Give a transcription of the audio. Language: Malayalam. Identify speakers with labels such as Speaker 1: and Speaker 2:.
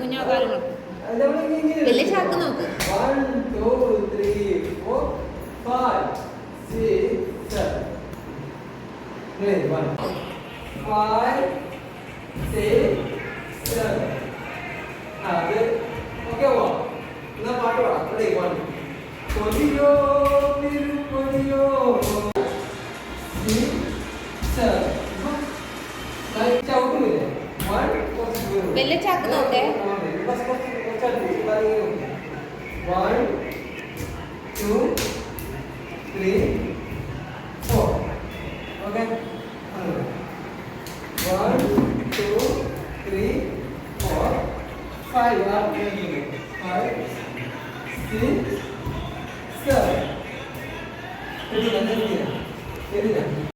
Speaker 1: കുഞ്ഞോ കാലുകൾ വലിയ ചാക്ക് നോക്ക്.
Speaker 2: 1 2 3 4 5 6 7 1 5 6 7 അത് ഓക്കെ ആവോ? എന്നാ പാട്ട് പാടാം. റെഡി 1 പൊലിയോ തിരുപ്പൊലിയോ 6 7 ചവിട്ടുന്നില്ലേ 1
Speaker 1: വലിയ ചാക്ക് നോക്കേ.
Speaker 2: 1 2 3 4 ഓക്കെ 1 2 3 4 5 5 6 7 എഴുതില്ല